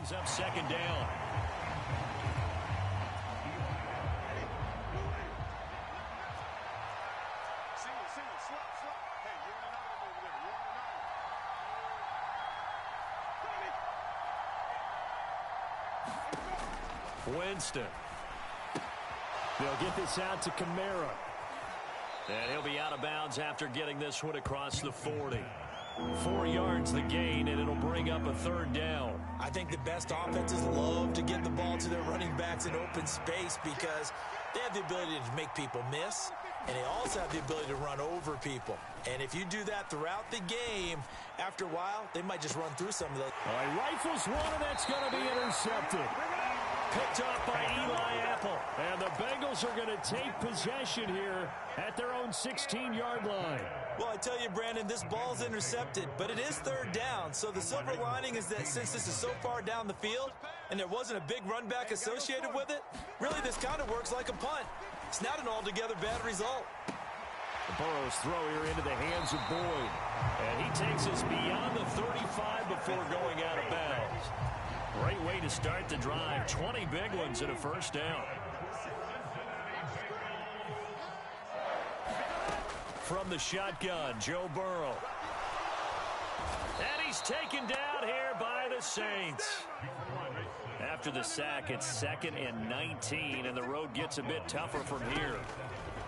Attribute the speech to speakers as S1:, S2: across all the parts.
S1: brings up second down. Winston. They'll get this out to Kamara. And he'll be out of bounds after getting this one across the 40. 4 yards the gain, and it'll bring up a third down.
S2: I think the best offenses love to get the ball to their running backs in open space because they have the ability to make people miss, and they also have the ability to run over people. And if you do that throughout the game, after a while, they might just run through some of those.
S1: All right, rifles one, and that's going to be intercepted. Picked off by Eli Apple. And the Bengals are going to take possession here at their own 16-yard line.
S2: Well, I tell you, Brandon, this ball's intercepted, but it is third down. So the silver lining is that since this is so far down the field and there wasn't a big run back associated with it, really this kind of works like a punt. It's not an altogether bad result.
S1: Burrow's throw here into the hands of Boyd. And he takes us beyond the 35 before going out of bounds. Great way to start the drive. 20 big ones and a first down. From the shotgun, Joe Burrow. And he's taken down here by the Saints. After the sack, it's 2nd and 19, and the road gets a bit tougher from here.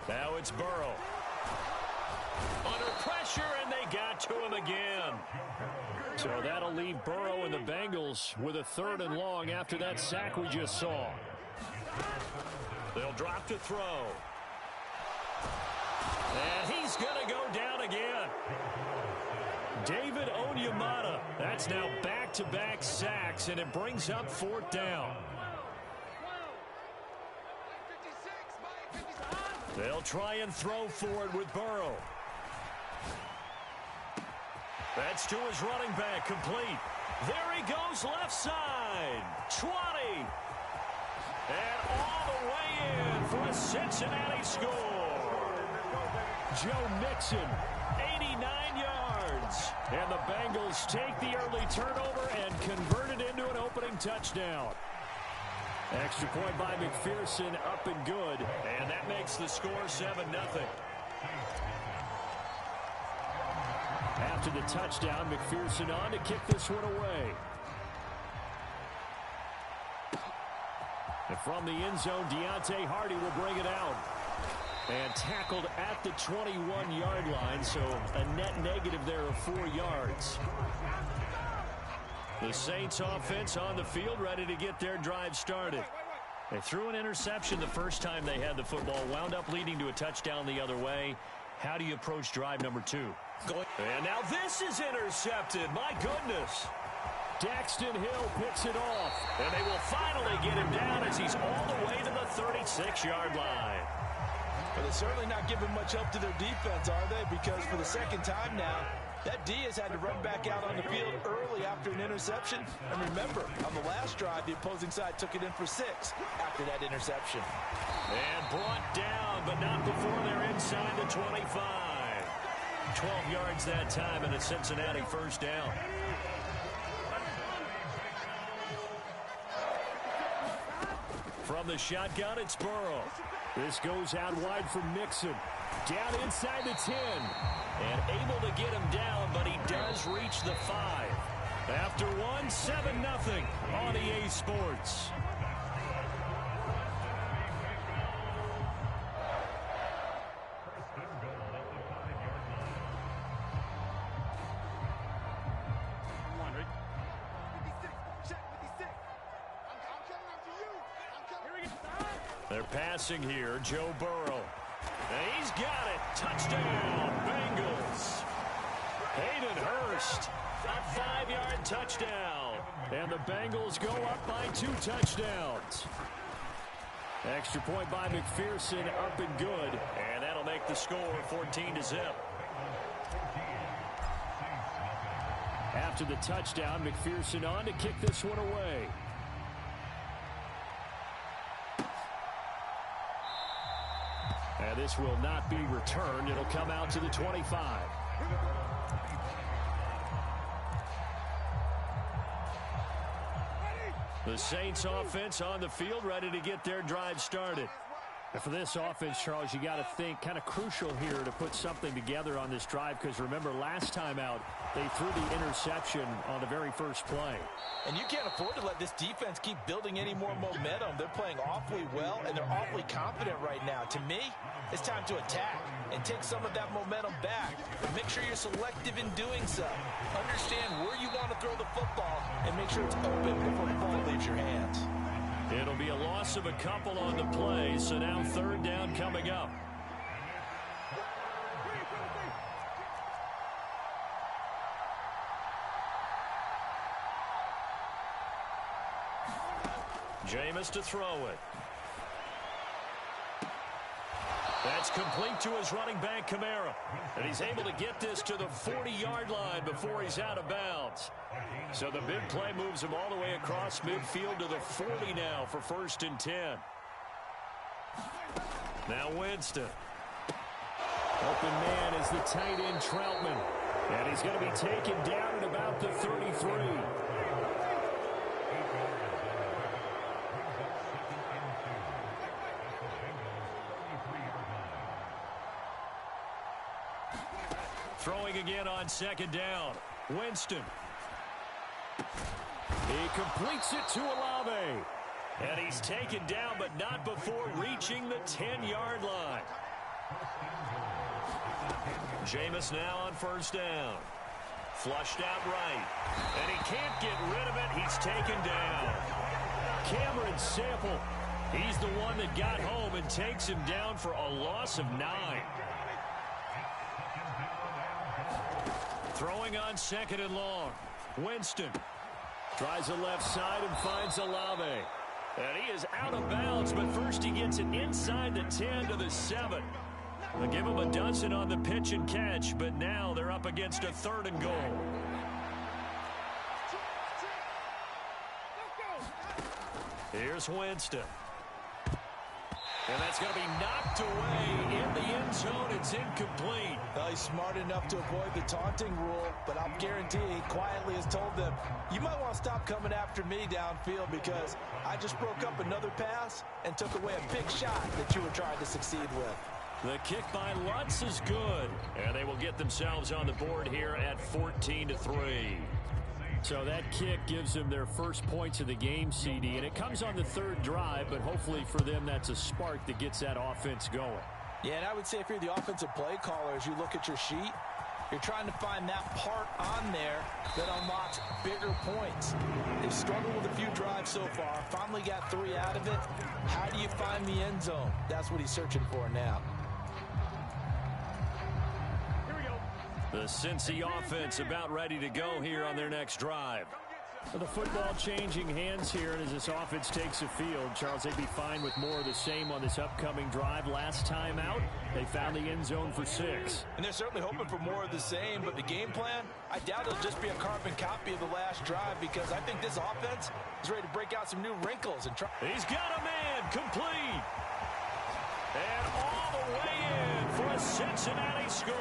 S1: Now it's Burrow. Under pressure, and they got to him again. So that'll leave Burrow and the Bengals with a 3rd and long after that sack we just saw. They'll drop to throw. And he's going to go down again. David Onyemata. That's now back-to-back sacks, and it brings up 4th down. They'll try and throw for it with Burrow. That's to his running back, complete. There he goes, left side. 20. And all the way in for a Cincinnati score. Joe Mixon, 89 yards. And the Bengals take the early turnover and convert it into an opening touchdown. Extra point by McPherson, up and good. And that makes the score 7-0. After the touchdown, McPherson on to kick this one away. And from the end zone, Deontay Hardy will bring it out. And tackled at the 21-yard line, so a net negative there of 4 yards. The Saints offense on the field, ready to get their drive started. They threw an interception the first time they had the football, wound up leading to a touchdown the other way. How do you approach drive number 2? And now this is intercepted. My goodness. Daxton Hill picks it off. And they will finally get him down as he's all the way to the 36-yard line.
S2: But they're certainly not giving much help to their defense, are they? Because for the second time now, that D has had to run back out on the field early after an interception. And remember, on the last drive, the opposing side took it in for 6 after that interception.
S1: And brought down, but not before they're inside the 25. 12 yards that time and a Cincinnati first down. From the shotgun, it's Burrow. This goes out wide for Mixon. Down inside the 10. And able to get him down, but he does reach the 5. After one, 7-0 on EA Sports. They're passing here, Joe Burrow. And he's got it. Touchdown, Bengals. Hayden Hurst, a 5-yard touchdown. And the Bengals go up by 2 touchdowns. Extra point by McPherson, up and good. And that'll make the score 14-0. After the touchdown, McPherson on to kick this one away. And this will not be returned. It'll come out to the 25. The Saints offense on the field, ready to get their drive started. And for this offense, Charles, you got to think kind of crucial here to put something together on this drive, because remember last time out they threw the interception on the very first play.
S2: And you can't afford to let this defense keep building any more momentum. They're playing awfully well, and they're awfully confident right now. To me, it's time to attack and take some of that momentum back. But make sure you're selective in doing so. Understand where you want to throw the football and make sure it's open before the ball leaves your hands.
S1: It'll be a loss of a couple on the play, so now third down coming up. Jameis to throw it. That's complete to his running back, Kamara. And he's able to get this to the 40-yard line before he's out of bounds. So the big play moves him all the way across midfield to the 40 now for 1st and 10. Now Winston. Open man is the tight end Troutman. And he's going to be taken down at about the 33. Throwing again on 2nd down. Winston. He completes it to Olave. And he's taken down, but not before reaching the 10-yard line. Jameis now on 1st down. Flushed out right. And he can't get rid of it. He's taken down. Cameron Sample. He's the one that got home and takes him down for a loss of 9. Throwing on 2nd and long. Winston tries the left side and finds Olave. And he is out of bounds, but first he gets it inside the 10 to the 7. They'll give him a dozen on the pitch and catch, but now they're up against a 3rd and goal. Here's Winston. And that's going to be knocked away in the end zone. It's incomplete.
S2: Well, he's smart enough to avoid the taunting rule, but I'll guarantee he quietly has told them, you might want to stop coming after me downfield because I just broke up another pass and took away a big shot that you were trying to succeed with.
S1: The kick by Lutz is good. And they will get themselves on the board here at 14-3. So that kick gives them their first points of the game, CD, and it comes on the 3rd drive, but hopefully for them that's a spark that gets that offense going.
S2: Yeah, and I would say if you're the offensive play caller, as you look at your sheet, you're trying to find that part on there that unlocks bigger points. They've struggled with a few drives so far, finally got 3 out of it. How do you find the end zone? That's what he's searching for now.
S1: The Cincy offense about ready to go here on their next drive. The football changing hands here, and as this offense takes the field, Charles, they'd be fine with more of the same on this upcoming drive. Last time out, they found the end zone for 6.
S2: And they're certainly hoping for more of the same, but the game plan, I doubt it'll just be a carbon copy of the last drive because I think this offense is ready to break out some new wrinkles and try.
S1: He's got a man complete. And all the way in for a Cincinnati score.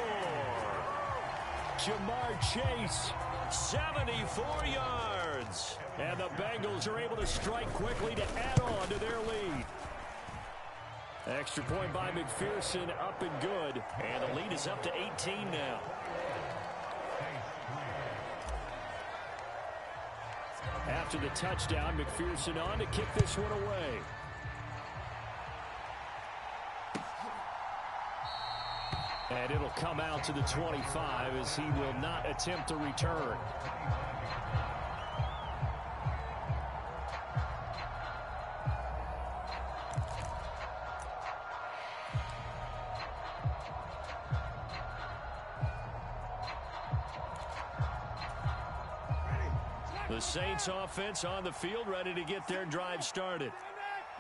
S1: Jamar Chase, 74 yards. And the Bengals are able to strike quickly to add on to their lead. Extra point by McPherson, up and good. And the lead is up to 18 now. After the touchdown, McPherson on to kick this one away. And it'll come out to the 25 as he will not attempt to return. The Saints offense on the field ready to get their drive started.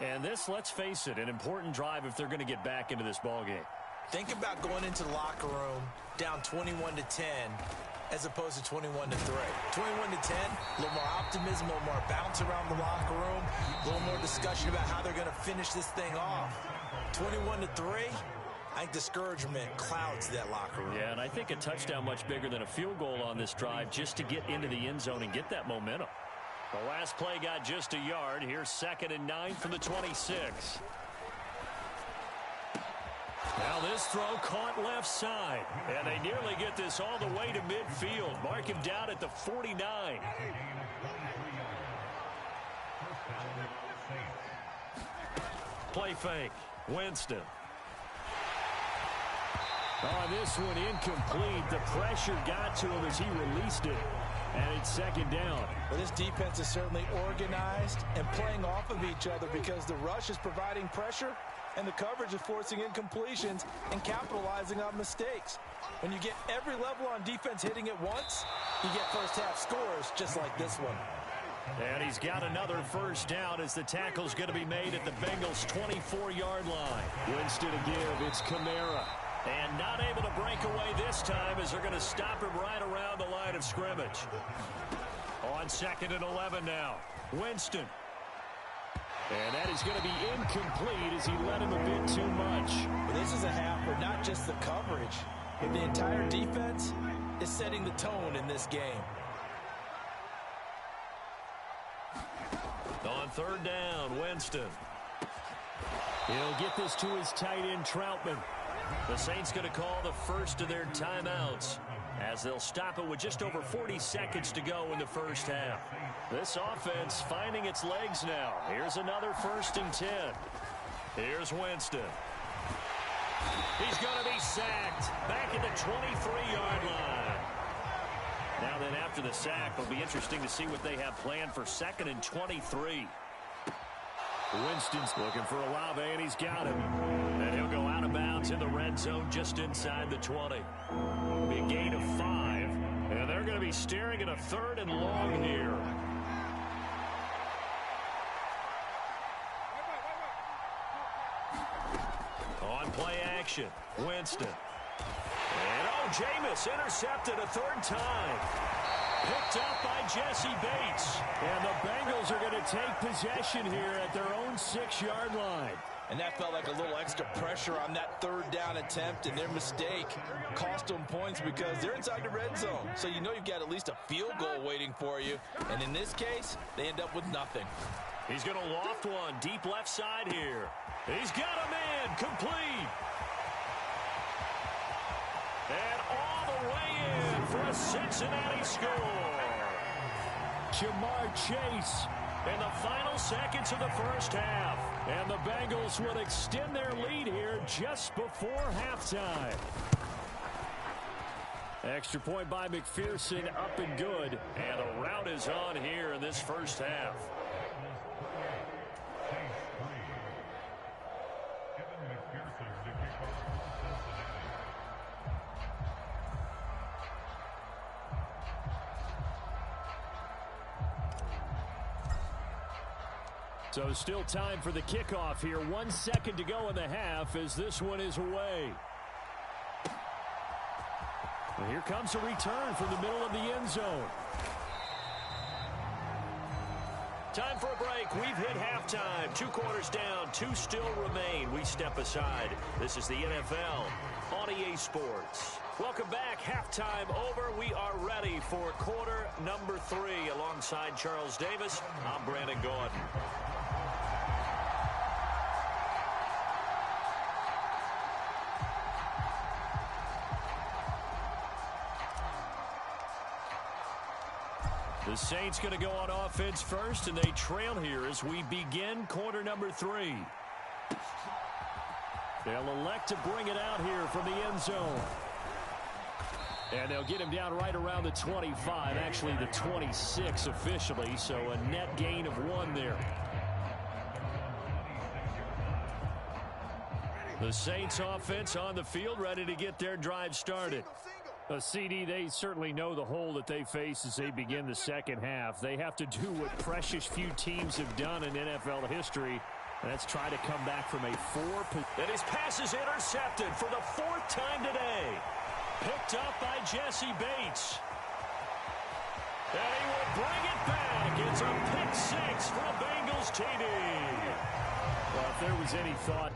S1: And this, let's face it, an important drive if they're going to get back into this ballgame.
S2: Think about going into the locker room down 21-10 as opposed to 21-3. 21-10, a little more optimism, a little more bounce around the locker room, a little more discussion about how they're going to finish this thing off. 21-3, I think discouragement clouds that locker room.
S1: Yeah, and I think a touchdown much bigger than a field goal on this drive just to get into the end zone and get that momentum. The last play got just a yard. Here's 2nd and 9 from the 26. Now this throw caught left side. And they nearly get this all the way to midfield. Mark him down at the 49. Play fake. Winston. On this one, incomplete. The pressure got to him as he released it. And it's 2nd down.
S2: Well, this defense is certainly organized and playing off of each other because the rush is providing pressure and the coverage is forcing incompletions and capitalizing on mistakes. When you get every level on defense hitting at once, you get first-half scores just like this one.
S1: And he's got another first down as the tackle's going to be made at the Bengals' 24-yard line. Winston to give. It's Kamara. And not able to break away this time as they're going to stop him right around the line of scrimmage. On 2nd and 11 now. Winston. And that is going to be incomplete as he led him a bit too much.
S2: Well, this is a half where not just the coverage, but the entire defense is setting the tone in this game.
S1: On 3rd down, Winston. He'll get this to his tight end, Troutman. The Saints going to call the first of their timeouts as they'll stop it with just over 40 seconds to go in the first half. This offense finding its legs now. Here's another 1st and 10. Here's Winston. He's going to be sacked back at the 23-yard line. Now then, after the sack, it'll be interesting to see what they have planned for 2nd and 23. Winston's looking for Olave, and he's got him. And he'll go out of bounds in the red zone just inside the 20. Big gain of 5, and they're going to be staring at a 3rd and long here. On play action, Winston. And Jameis intercepted a 3rd time. Picked up by Jesse Bates. And the Bengals are going to take possession here at their own 6-yard line.
S2: And that felt like a little extra pressure on that 3rd down attempt, and their mistake cost them points because they're inside the red zone. So you know you've got at least a field goal waiting for you. And in this case, they end up with nothing.
S1: He's going to loft one deep left side here. He's got a man complete. And all the way in for a Cincinnati score. Jamar Chase in the final seconds of the first half. And the Bengals would extend their lead here just before halftime. Extra point by McPherson, up and good. And the rout is on here in this first half. So still time for the kickoff here. 1 second to go in the half as this one is away. And here comes a return from the middle of the end zone. Time for a break. We've hit halftime. 2 quarters down. 2 still remain. We step aside. This is the NFL on EA Sports. Welcome back. Halftime over. We are ready for quarter number 3. Alongside Charles Davis, I'm Brandon Gordon. The Saints going to go on offense first, and they trail here as we begin quarter number 3. They'll elect to bring it out here from the end zone. And they'll get him down right around the 25, actually the 26 officially, so a net gain of 1 there. The Saints offense on the field, ready to get their drive started. CD, they certainly know the hole that they face as they begin the second half. They have to do what precious few teams have done in NFL history. Let's try to come back from a 4. And his pass is intercepted for the 4th time today. Picked up by Jesse Bates. And he will bring it back. It's a pick 6 for a Bengals TD. Well, if there was any thought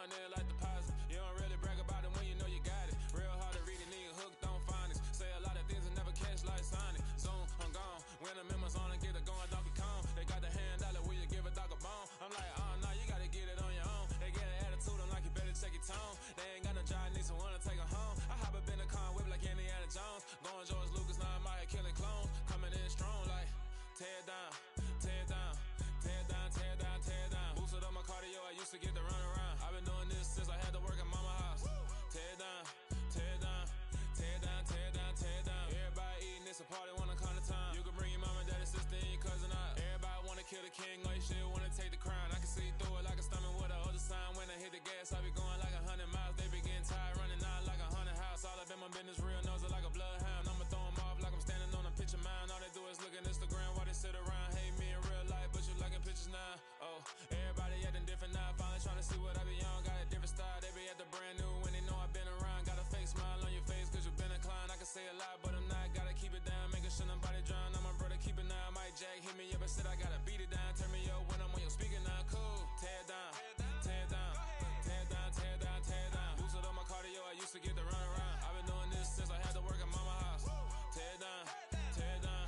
S3: going in like deposit. You don't really brag about it when you know you got it. Real hard to read it, nigga hooked on phonics. Say a lot of things and never catch like Sonic. Zoom, I'm gone. When the members on and get it going, Donkey Kong. They got the hand dollar, will you give a dog a bone? I'm like, oh, no, you gotta get it on your own. They get an attitude, I'm like, you better check your tone. They ain't got no job, need someone to take her home. I hop up in the car, whip like Indiana Jones. Going George Lucas, now I'm out here killing clones. Coming in strong like, tear it down, tear it down. Tear it down, tear it down, tear it down. Boosted up my cardio, I used to get to run around. I've been doing this since I had to work at mama house. Tear it down, tear it down, tear it down, tear it down, tear it down. Everybody eating, it's a party, wanna come to town. You can bring your mama, daddy, sister, and your cousin out. Everybody wanna kill the king, like shit, wanna take the crown. I can see through it like a stomach with a other sign. When I hit the gas, I be going like 100 miles. They be getting tired, running out like 100 house. All up in my business, real nose like a bloodhound. I'ma throw them off like I'm standing on a picture mound. All they do is look at Instagram while they sit around. Hate me in real life, but you liking pictures now. Oh, everybody acting different now. Finally trying to see what I be on. Got a different style. They be at the brand new when they know I've been around. Got a fake smile on your face cause you been inclined. I can say a lot, but I'm not. Gotta keep it down. Making sure nobody drown. I'm my brother, keep it now. Mike Jack hit me up and said I gotta beat it down. Turn me up when I'm on your speaker now. Cool. Tear it down. Tear it down. Tear it down. Tear it down. Tear it down. Boosted up my cardio. I used to get to run around. I've been doing this since I had to work at mama house. Tear it down. Tear it down.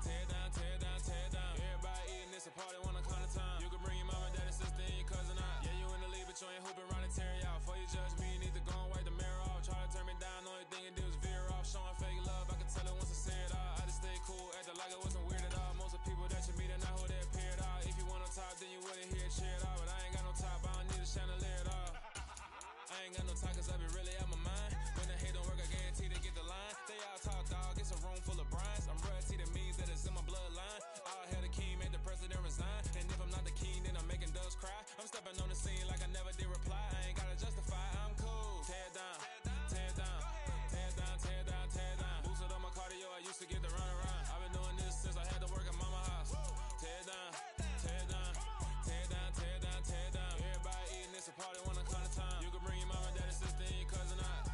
S3: Tear it down. Tear it down. Tear it down. Everybody eating, it's a party, wanna come to town. You can bring your mama, daddy, sister, and your cousin out. Yeah, you in the league, but you ain't hooping around and tear you out. Before you judge me, you need to go and wipe the mirror off. Try to turn me down, only thing you do is veer off. Showing fake love, I can tell it once I see it all. I just stay cool, acting like it wasn't weird at all. Most of the people that you meet are not who they appear at all. If you want on top, then you wouldn't hear it cheer at all. But I ain't got no top, I don't need a chandelier at all. I ain't got no talk cause I be really out my mind. When the hate don't work, I guarantee they get the line. They all talk, dog, it's a room full of brines. I'm royalty, that means that it's in my bloodline. All hail the king, make the president resign. And if I'm not the king, then I'm making doves cry. I'm stepping on the scene like I never did reply. I ain't gotta justify, I'm cool. Tear it down, tear it down, tear it down, tear it down, tear it down. Boosted up my cardio, I used to get to run around. I've been doing this since I had to work at mama house. Tear it down, tear it down, tear it down, tear it down, tear it down. Everybody eating, it's a party, wanna come to town. You can bring your mama, daddy, sister, and your cousin out.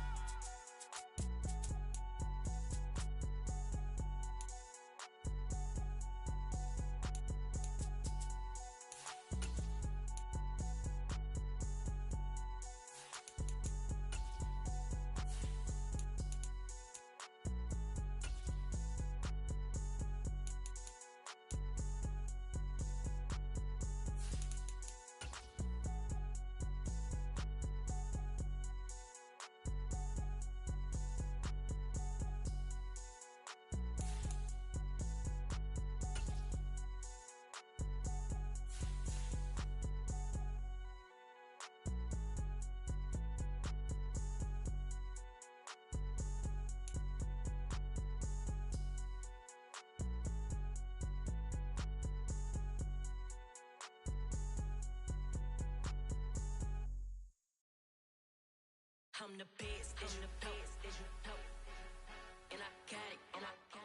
S4: I'm the best, I'm the best, and I got it, and I got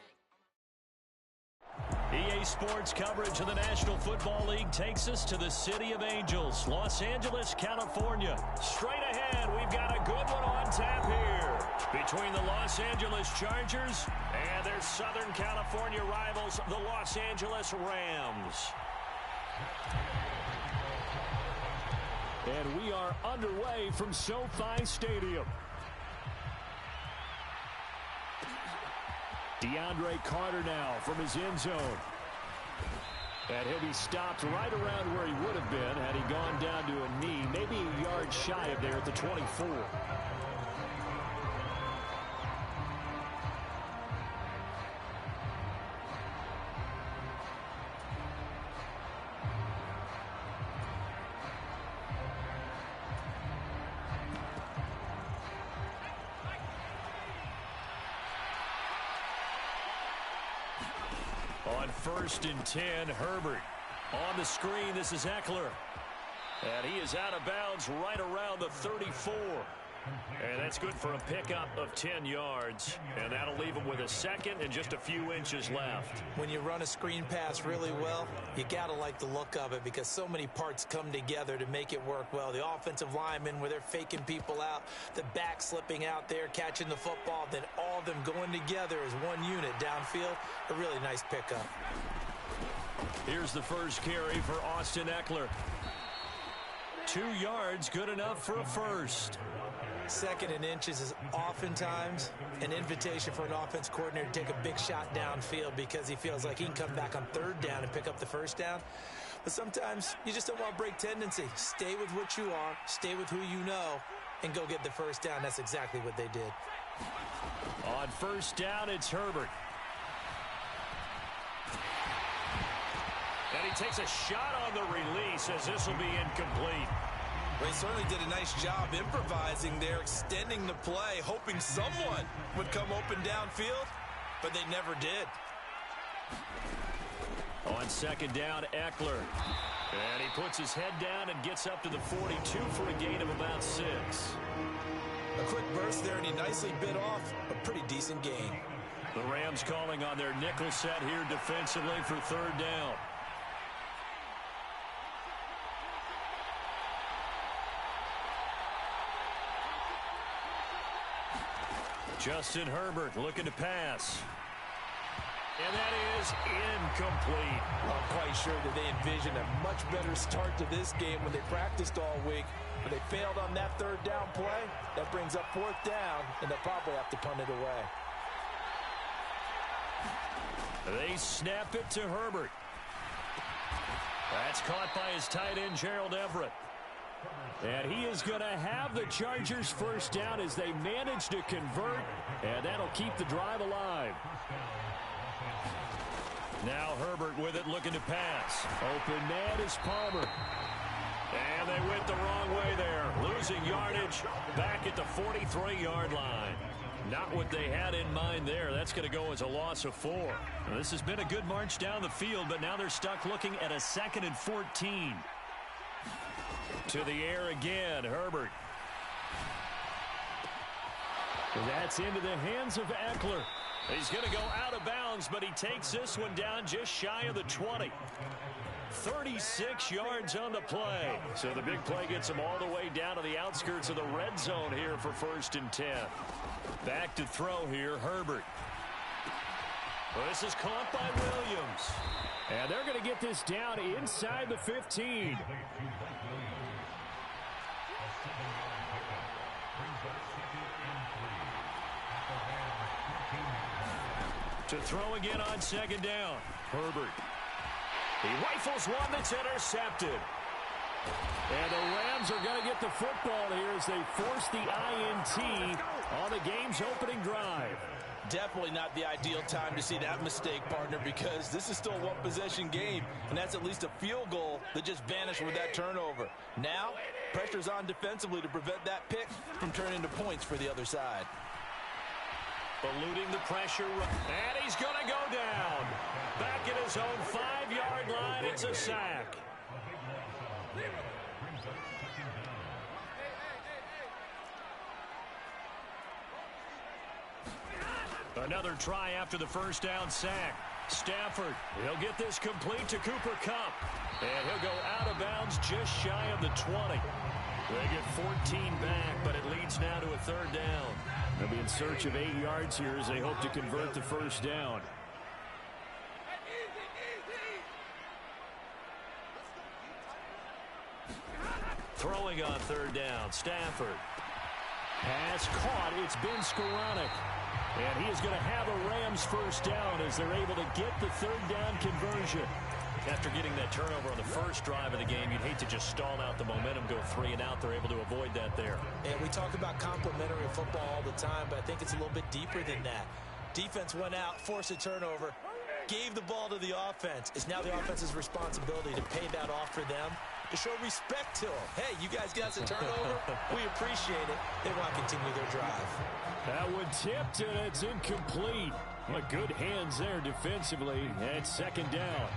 S4: it.
S1: EA Sports coverage of the National Football League takes us to the City of Angels, Los Angeles, California. Straight ahead, we've got a good one on tap here between the Los Angeles Chargers and their Southern California rivals, the Los Angeles Rams. And we are underway from SoFi Stadium. DeAndre Carter now from his end zone. And he'll be stopped right around where he would have been had he gone down to a knee, maybe a yard shy of there at the 24. On 1st and 10, Herbert. On the screen, this is Eckler. And he is out of bounds right around the 34. And that's good for a pickup of 10 yards. And that'll leave him with a second and just a few inches left.
S2: When you run a screen pass really well, you got to like the look of it because so many parts come together to make it work well. The offensive linemen where they're faking people out, the back slipping out there, catching the football, then all of them going together as one unit downfield. A really nice pickup.
S1: Here's the first carry for Austin Eckler. 2 yards, good enough for a first.
S2: 2nd and inches is oftentimes an invitation for an offense coordinator to take a big shot downfield because he feels like he can come back on 3rd down and pick up the 1st down. But sometimes you just don't want to break tendency. Stay with what you are, stay with who you know, and go get the 1st down. That's exactly what they did.
S1: On 1st down, it's Herbert. And he takes a shot on the release as this will be incomplete.
S2: Well, he certainly did a nice job improvising there, extending the play, hoping someone would come open downfield, but they never did.
S1: On 2nd down, Eckler. And he puts his head down and gets up to the 42 for a gain of about 6.
S2: A quick burst there, and he nicely bit off a pretty decent gain.
S1: The Rams calling on their nickel set here defensively for 3rd down. Justin Herbert looking to pass. And that is incomplete.
S2: I'm quite sure that they envisioned a much better start to this game when they practiced all week. But they failed on that 3rd down play. That brings up 4th down, and they'll probably have to punt it away.
S1: They snap it to Herbert. That's caught by his tight end, Gerald Everett. And he is going to have the Chargers 1st down as they manage to convert, and that'll keep the drive alive. Now Herbert with it, looking to pass. Open man is Palmer. And they went the wrong way there. Losing yardage back at the 43-yard line. Not what they had in mind there. That's going to go as a loss of 4. Now, this has been a good march down the field, but now they're stuck looking at a 2nd and 14. To the air again, Herbert. And that's into the hands of Eckler. He's going to go out of bounds, but he takes this one down just shy of the 20. 36 yards on the play. So the big play gets him all the way down to the outskirts of the red zone here for 1st and 10. Back to throw here, Herbert. Well, this is caught by Williams. And they're going to get this down inside the 15. To throw again on 2nd down. Herbert. He rifles one that's intercepted. And the Rams are going to get the football here as they force the INT on the game's opening drive.
S2: Definitely not the ideal time to see that mistake, partner, because this is still a one-possession game, and that's at least a field goal that just vanished with that turnover. Now, pressure's on defensively to prevent that pick from turning into points for the other side.
S1: Eluding the pressure, and he's going to go down. Back at his own 5-yard line, it's a sack. Another try after the 1st down sack. Stafford, he'll get this complete to Cooper Kupp. And he'll go out of bounds just shy of the 20. They get 14 back, but it leads now to a 3rd down. They'll be in search of 8 yards here as they hope to convert the 1st down. Throwing on 3rd down, Stafford. Pass caught, it's Ben Skoranek. And he is going to have a Rams 1st down as they're able to get the 3rd down conversion. After getting that turnover on the first drive of the game, you'd hate to just stall out the momentum, go 3 and out. They're able to avoid that there.
S2: And we talk about complementary football all the time, but I think it's a little bit deeper than that. Defense went out, forced a turnover, gave the ball to the offense. It's now the offense's responsibility to pay that off for them, to show respect to them. Hey, you guys got the turnover. We appreciate it. They want to continue their drive.
S1: That one tipped, and it's incomplete. Well, good hands there defensively. And 2nd down.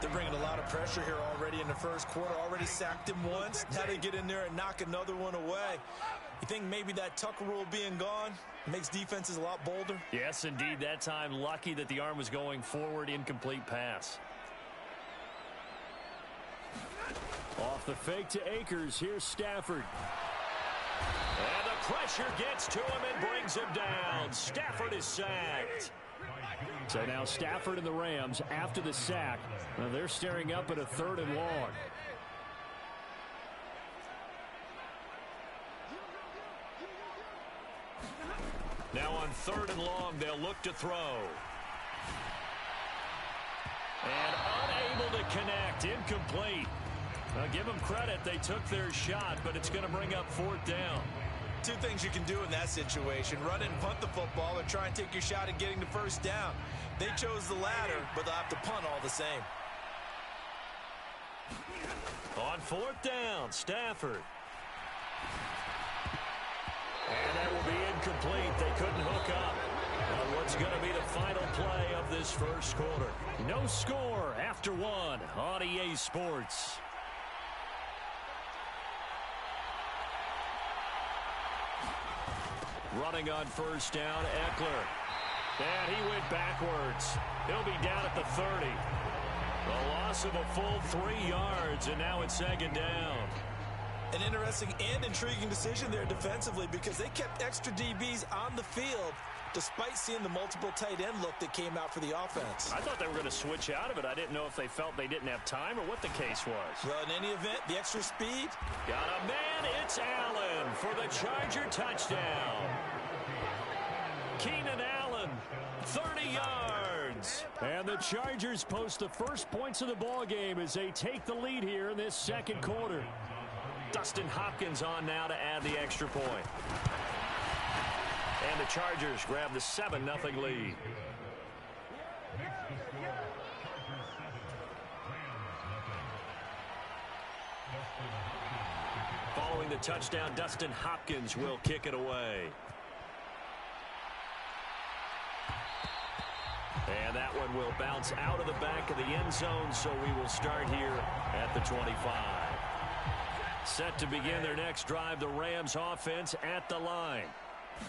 S2: They're bringing a lot of pressure here already in the first quarter. Already sacked him once. Now they get in there and knock another one away. You think maybe that Tucker rule being gone makes defenses a lot bolder?
S1: Yes, indeed. That time, lucky that the arm was going forward. Incomplete pass. Off the fake to Akers. Here's Stafford. And the pressure gets to him and brings him down. Stafford is sacked. So now Stafford and the Rams, after the sack, they're staring up at a 3rd and long. Now on 3rd and long, they'll look to throw. And unable to connect. Incomplete. Now give them credit. They took their shot, but it's going to bring up 4th down.
S2: Two things you can do in that situation. Run it and punt the football, or try and take your shot at getting the 1st down. They chose the latter, but they'll have to punt all the same.
S1: On 4th down, Stafford. And that will be incomplete. They couldn't hook up on what's going to be the final play of this first quarter. No score after 1 on EA Sports. Running on 1st down, Eckler. And he went backwards. He'll be down at the 30. The loss of a full 3 yards, and now it's 2nd down.
S2: An interesting and intriguing decision there defensively, because they kept extra DBs on the field despite seeing the multiple tight end look that came out for the offense.
S1: I thought they were going to switch out of it. I didn't know if they felt they didn't have time or what the case was.
S2: Well, in any event, the extra speed.
S1: Got a man. It's Allen for the Charger touchdown. Keenan Allen, 30 yards. And the Chargers post the first points of the ball game as they take the lead here in this 2nd quarter. Dustin Hopkins on now to add the extra point. And the Chargers grab the 7-0 lead. Following the touchdown, Dustin Hopkins will kick it away. And that one will bounce out of the back of the end zone, so we will start here at the 25. Set to begin their next drive, the Rams offense at the line.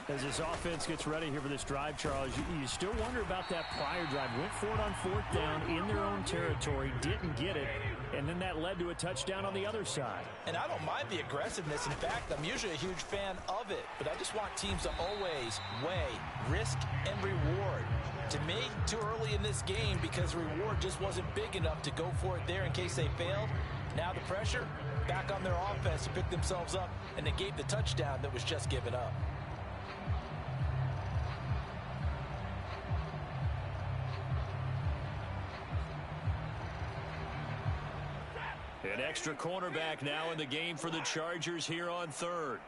S5: As this offense gets ready here for this drive, Charles, you still wonder about that prior drive. Went for it on 4th down in their own territory, didn't get it, and then that led to a touchdown on the other side.
S2: And I don't mind the aggressiveness. In fact, I'm usually a huge fan of it, but I just want teams to always weigh risk and reward. To me, too early in this game because the reward just wasn't big enough to go for it there in case they failed. Now the pressure back on their offense to pick themselves up and negate the touchdown that was just given up.
S1: An extra cornerback now in the game for the Chargers here on 3rd.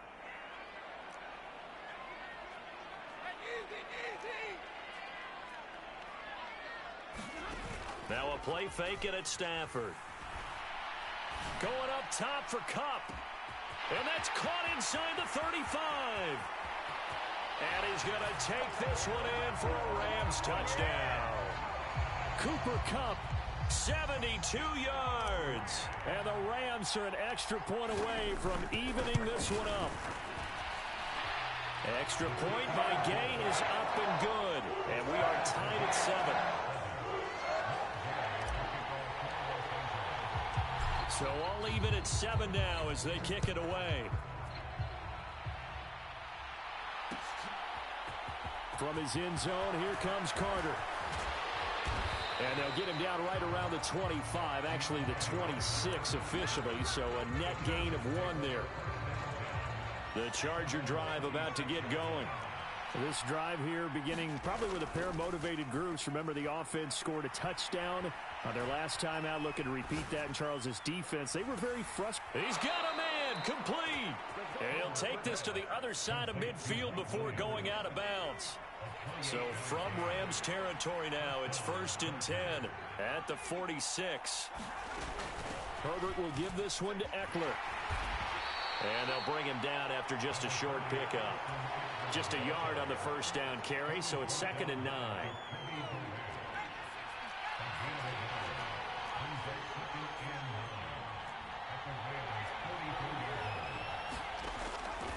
S1: Now a play fake it at Stafford. Going up top for Kupp. And that's caught inside the 35. And he's going to take this one in for a Rams touchdown. Cooper Kupp, 72 yards. And the Rams are an extra point away from evening this one up. Extra point by Gay is up and good. And we are tied at 7. So all even at 7 now as they kick it away. From his end zone, here comes Carter. And they'll get him down right around the 25, actually the 26 officially, so a net gain of 1 there. The Charger drive about to get going.
S5: This drive here beginning probably with a pair of motivated groups. Remember, the offense scored a touchdown on their last time out. Looking to repeat that in Charles's defense. They were very frustrated.
S1: He's got a man complete. And he'll take this to the other side of midfield before going out of bounds. So from Rams territory now, it's 1st and 10 at the 46. Herbert will give this one to Eckler. And they'll bring him down after just a short pickup. Just a yard on the 1st down carry, so it's 2nd and 9.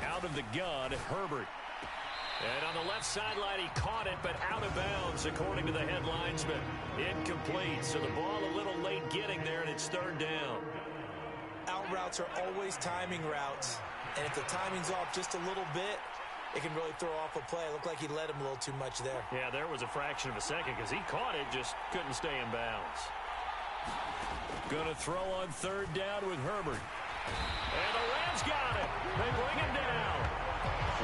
S1: Out of the gun, Herbert. And on the left sideline, he caught it, but out of bounds, according to the head linesman. Incomplete, so the ball a little late getting there, and it's 3rd down.
S2: Out routes are always timing routes, and if the timing's off just a little bit, it can really throw off a play. It looked like he led him a little too much there.
S1: Yeah, there was a fraction of a second because he caught it, just couldn't stay in bounds. Going to throw on 3rd down with Herbert. And the Rams got it. They bring him down.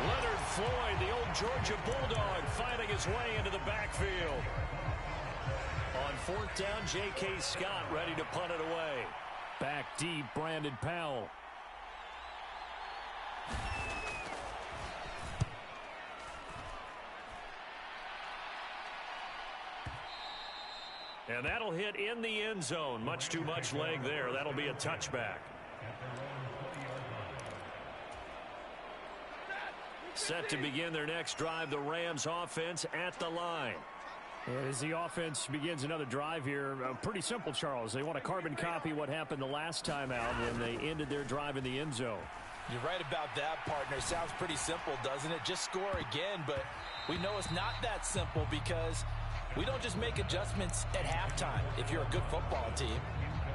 S1: Leonard Floyd, the old Georgia Bulldog, finding his way into the backfield. On fourth down, J.K. Scott ready to punt it away.
S5: Back deep, Brandon Powell.
S1: And that'll hit in the end zone. Much too much leg there. That'll be a touchback. Set to begin their next drive, the Rams offense at the line.
S5: As the offense begins another drive here, pretty simple, Charles. They want to carbon copy what happened the last time out when they ended their drive in the end zone.
S2: You're right about that, partner. Sounds pretty simple, doesn't it? Just score again, but we know it's not that simple because we don't just make adjustments at halftime. If you're a good football team,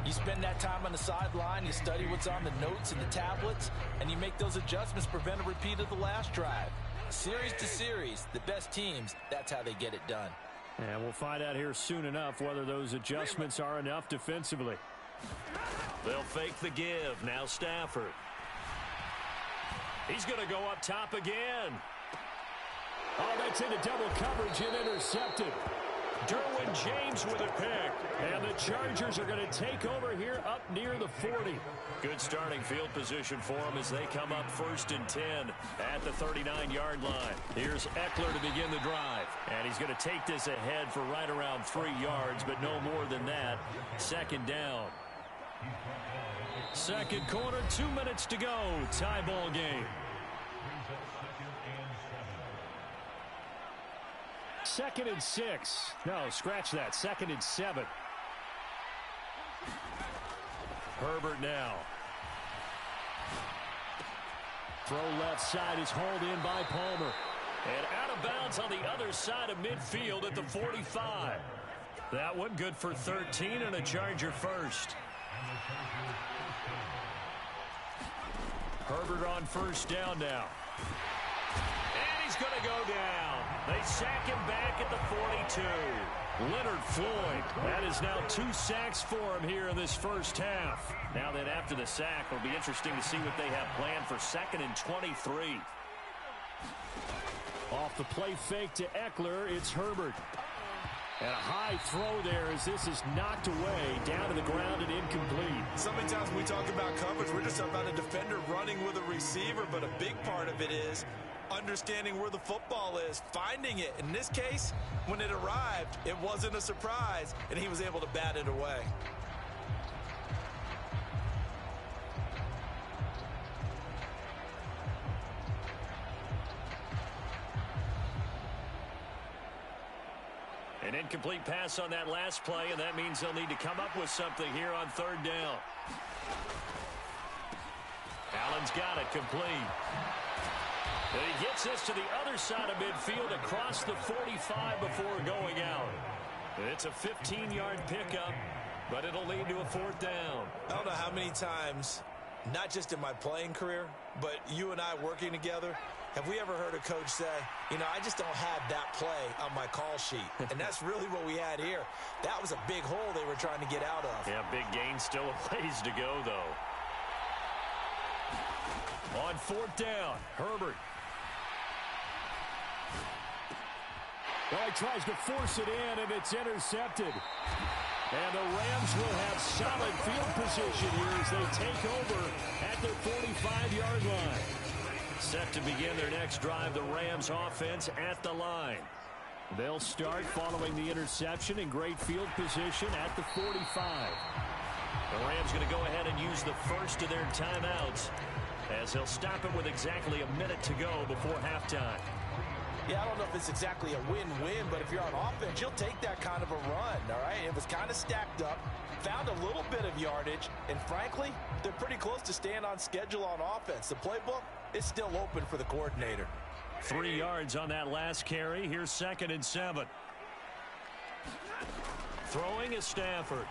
S2: you spend that time on the sideline, you study what's on the notes and the tablets, and you make those adjustments, prevent a repeat of the last drive. Series to series, the best teams, that's how they get it done.
S5: And we'll find out here soon enough whether those adjustments are enough defensively.
S1: They'll fake the give. Now Stafford. He's going to go up top again.
S5: Oh, that's into double coverage and intercepted.
S1: Derwin James with a pick.
S5: And the Chargers are going to take over here up near the 40.
S1: Good starting field position for them as they come up 1st and 10 at the 39-yard line. Here's Eckler to begin the drive. And he's going to take this ahead for right around 3 yards, but no more than that. 2nd down. Second quarter, 2 minutes to go. Tie ball game.
S5: 2nd and 6. No, scratch that. 2nd and 7.
S1: Herbert now.
S5: Throw left side is hauled in by Palmer.
S1: And out of bounds on the other side of midfield at the 45. That one good for 13 and a Charger first. Herbert on 1st down now. And he's going to go down. They sack him back at the 42. Leonard Floyd. That is now 2 sacks for him here in this first half. Now then after the sack, it'll be interesting to see what they have planned for 2nd and 23.
S5: Off the play fake to Eckler, it's Herbert. And a high throw there as this is knocked away, down to the ground and incomplete.
S2: So many times when we talk about coverage, we're just talking about a defender running with a receiver, but a big part of it is understanding where the football is, finding it. In this case, when it arrived, it wasn't a surprise, and he was able to bat it away.
S1: An incomplete pass on that last play, and that means they'll need to come up with something here on 3rd down. Allen's got it complete. And he gets this to the other side of midfield across the 45 before going out. It's a 15-yard pickup, but it'll lead to a 4th down.
S2: I don't know how many times, not just in my playing career, but you and I working together, have we ever heard a coach say, you know, I just don't have that play on my call sheet. And that's really what we had here. That was a big hole they were trying to get out of.
S1: Yeah, big gain, still a ways to go, though. On 4th down, Herbert.
S5: Well, he tries to force it in, and it's intercepted. And the Rams will have solid field position here as they take over at their 45-yard line.
S1: Set to begin their next drive, the Rams offense at the line.
S5: They'll start following the interception in great field position at the 45.
S1: The Rams going to go ahead and use the first of their timeouts as they'll stop it with exactly a minute to go before halftime.
S2: Yeah, I don't know if it's exactly a win-win, but if you're on offense, you'll take that kind of a run, all right? It was kind of stacked up, found a little bit of yardage, and frankly, they're pretty close to staying on schedule on offense. The playbook is still open for the coordinator.
S1: 3 yards on that last carry. Here's 2nd and 7. Throwing is Stafford.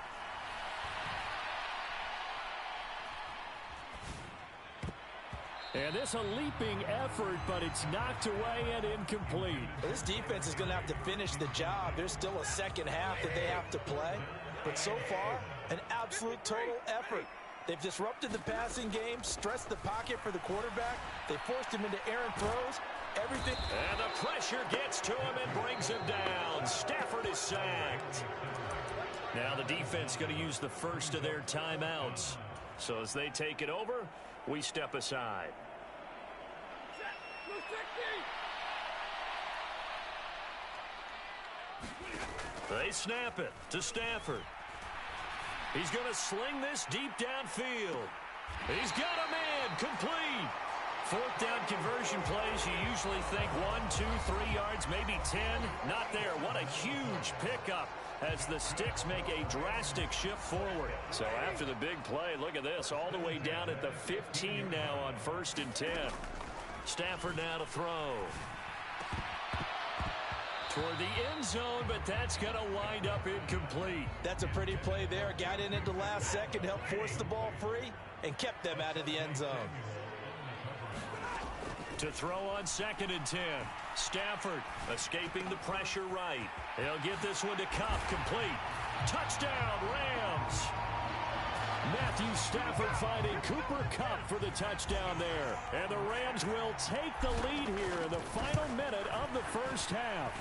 S5: And this a leaping effort, but it's knocked away and incomplete.
S2: This defense is going to have to finish the job. There's still a second half that they have to play. But so far, an absolute total effort. They've disrupted the passing game, stressed the pocket for the quarterback. They forced him into errant throws. Everything.
S1: And the pressure gets to him and brings him down. Stafford is sacked. Now the defense going to use the first of their timeouts. So as they take it over, we step aside. They snap it to Stafford. He's going to sling this deep downfield. He's got a man complete. Fourth down conversion plays, you usually think 1, 2, 3 yards, maybe 10. Not there. What a huge pickup as the Sticks make a drastic shift forward. So after the big play, look at this, all the way down at the 15 now on 1st and 10. Stafford now to throw. Toward the end zone, but that's going to wind up incomplete.
S2: That's a pretty play there. Got in at the last second, helped force the ball free, and kept them out of the end zone.
S1: To throw on 2nd and 10. Stafford escaping the pressure right. He'll get this one to Kupp, complete. Touchdown, Rams. Matthew Stafford finding Cooper Kupp for the touchdown there. And the Rams will take the lead here in the final minute of the first half.